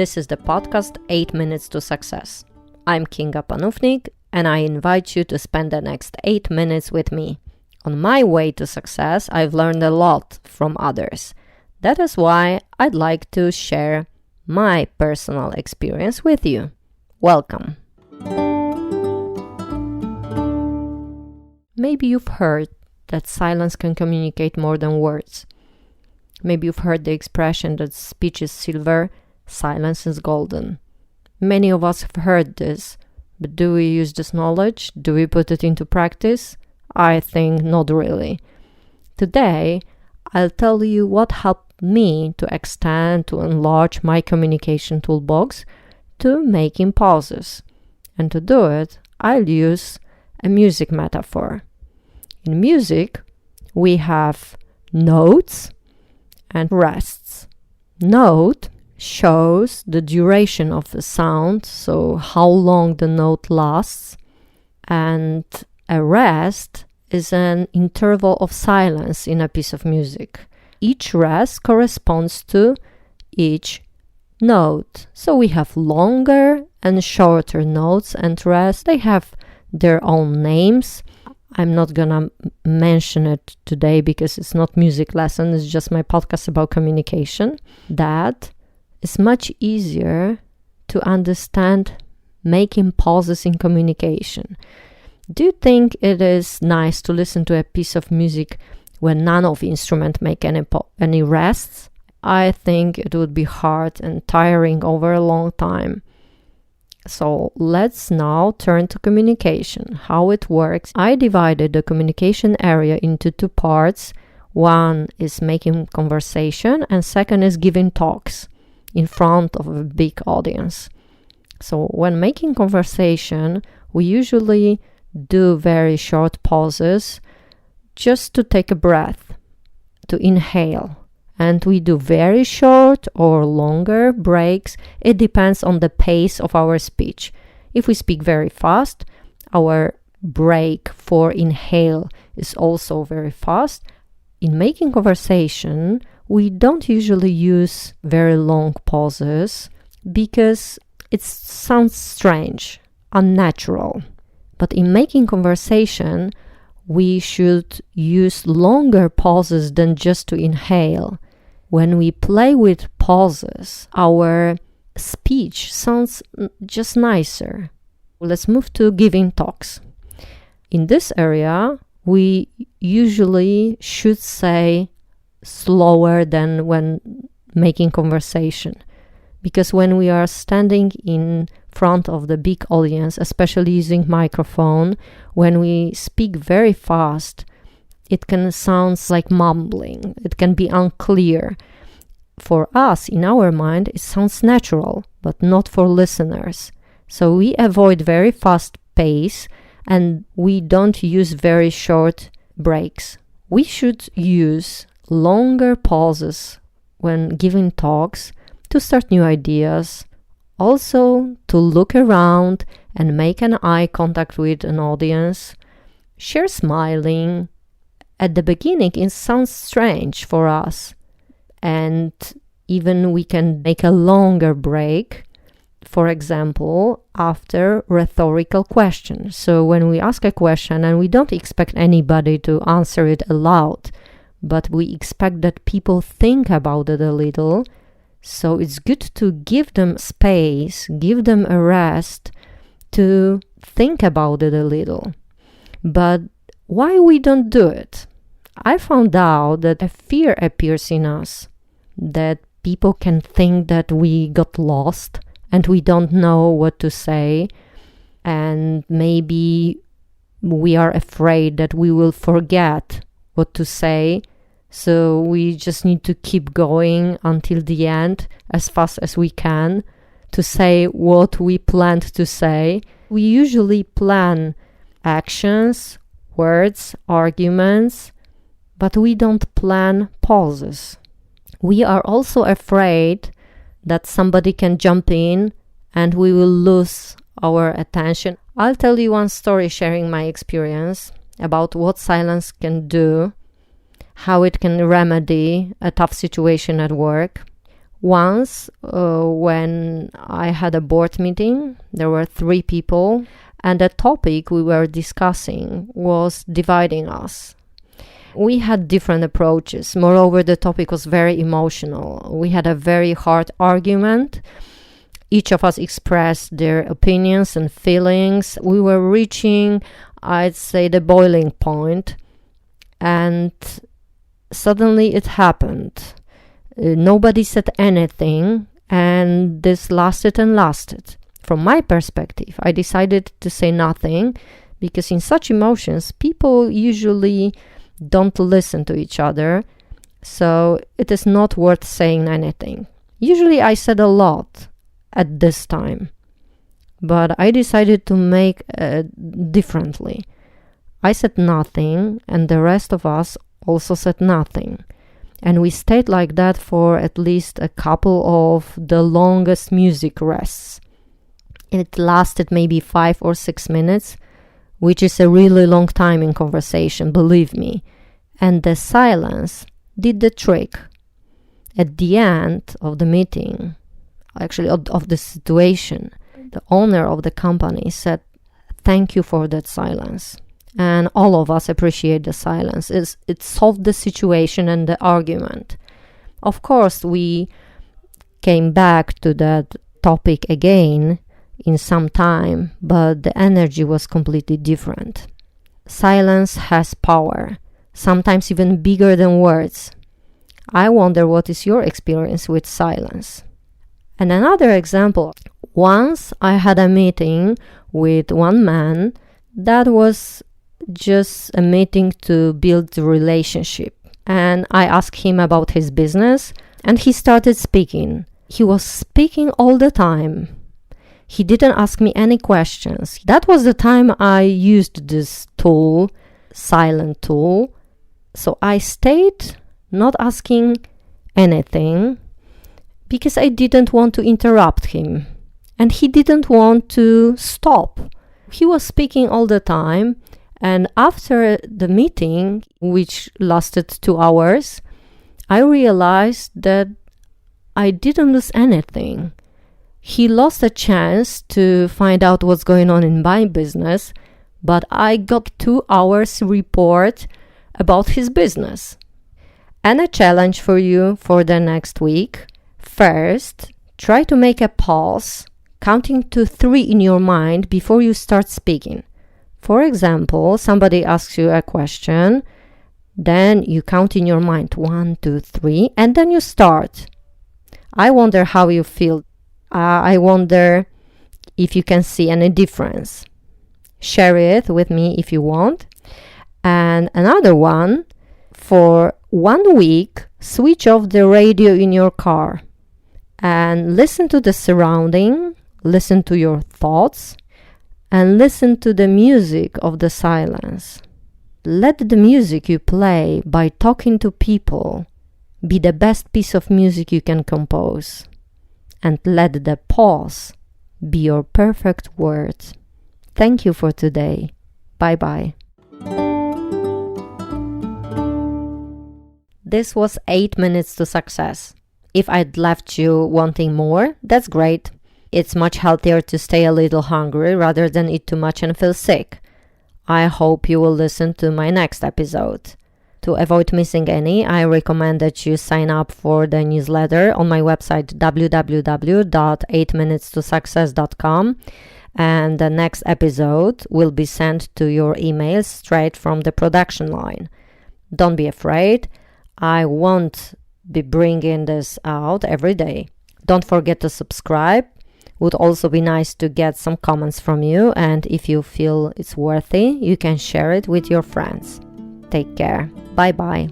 This is the podcast 8 Minutes to Success. I'm Kinga Panufnik, and I invite you to spend the next 8 minutes with me. On my way to success, I've learned a lot from others. That is why I'd like to share my personal experience with you. Welcome. Maybe you've heard that silence can communicate more than words. Maybe you've heard the expression that speech is silver, silence is golden. Many of us have heard this, but do we use this knowledge? Do we put it into practice? I think not really. Today, I'll tell you what helped me to extend, to enlarge my communication toolbox to making pauses. And to do it, I'll use a music metaphor. In music, we have notes and rests. Note shows the duration of the sound, so how long the note lasts, and a rest is an interval of silence in a piece of music. Each rest corresponds to each note. So we have longer and shorter notes and rests. They have their own names. I'm not gonna mention it today because it's not music lesson, it's just my podcast about communication. That is much easier to understand making pauses in communication. Do you think it is nice to listen to a piece of music when none of the instruments make any rests? I think it would be hard and tiring over a long time. So let's now turn to communication, how it works. I divided the communication area into two parts. One is making conversation and second is giving talks in front of a big audience. So when making conversation, we usually do very short pauses just to take a breath, to inhale. And we do very short or longer breaks. It depends on the pace of our speech. If we speak very fast, our break for inhale is also very fast. In making conversation, we don't usually use very long pauses because it sounds strange, unnatural. But in making conversation, we should use longer pauses than just to inhale. When we play with pauses, our speech sounds just nicer. Let's move to giving talks. In this area, we usually should say slower than when making conversation. Because when we are standing in front of the big audience, especially using microphone, when we speak very fast, it can sound like mumbling. It can be unclear. For us, in our mind, it sounds natural, but not for listeners. So we avoid very fast pace and we don't use very short breaks. We should use longer pauses when giving talks to start new ideas, also to look around and make an eye contact with an audience, share smiling. At the beginning, it sounds strange for us, and even we can make a longer break, for example, after rhetorical questions. So when we ask a question and we don't expect anybody to answer it aloud, but we expect that people think about it a little, so it's good to give them space, give them a rest to think about it a little. But why we don't do it? I found out that a fear appears in us, that people can think that we got lost and we don't know what to say, and maybe we are afraid that we will forget what to say, so we just need to keep going until the end as fast as we can to say what we planned to say. We usually plan actions, words, arguments, but we don't plan pauses. We are also afraid that somebody can jump in and we will lose our attention. I'll tell you one story sharing my experience about what silence can do, how it can remedy a tough situation at work. Once, when I had a board meeting, there were 3 people, and the topic we were discussing was dividing us. We had different approaches. Moreover, the topic was very emotional. We had a very hard argument. Each of us expressed their opinions and feelings. We were reaching, I'd say, the boiling point. And suddenly it happened. Nobody said anything, and this lasted and lasted. From my perspective, I decided to say nothing, because in such emotions, people usually don't listen to each other, so it is not worth saying anything. Usually I said a lot at this time, but I decided to make differently. I said nothing, and the rest of us also said nothing. And we stayed like that for at least a couple of the longest music rests. It lasted maybe 5 or 6 minutes, which is a really long time in conversation, believe me. And the silence did the trick. At the end of the meeting, actually of the situation, the owner of the company said, "Thank you for that silence." And all of us appreciate the silence. It solved the situation and the argument. Of course, we came back to that topic again in some time, but the energy was completely different. Silence has power, sometimes even bigger than words. I wonder what is your experience with silence. And another example, once I had a meeting with one man that was just a meeting to build the relationship. And I asked him about his business, and he started speaking. He was speaking all the time. He didn't ask me any questions. That was the time I used this tool, silent tool. So I stayed not asking anything because I didn't want to interrupt him. And he didn't want to stop. He was speaking all the time. And after the meeting, which lasted 2 hours, I realized that I didn't lose anything. He lost a chance to find out what's going on in my business, but I got 2 hours report about his business. And a challenge for you for the next week. First, try to make a pause, counting to 3 in your mind before you start speaking. For example, somebody asks you a question, then you count in your mind 1, 2, 3, and then you start. I wonder how you feel. I wonder if you can see any difference. Share it with me if you want. And another one, for 1 week, switch off the radio in your car and listen to the surrounding, listen to your thoughts, and listen to the music of the silence. Let the music you play by talking to people be the best piece of music you can compose. And let the pause be your perfect words. Thank you for today. Bye-bye. This was 8 minutes to success. If I'd left you wanting more, that's great. It's much healthier to stay a little hungry rather than eat too much and feel sick. I hope you will listen to my next episode. To avoid missing any, I recommend that you sign up for the newsletter on my website www.8minutestosuccess.com, and the next episode will be sent to your email straight from the production line. Don't be afraid. I won't be bringing this out every day. Don't forget to subscribe. Would also be nice to get some comments from you, and if you feel it's worthy, you can share it with your friends. Take care. Bye bye.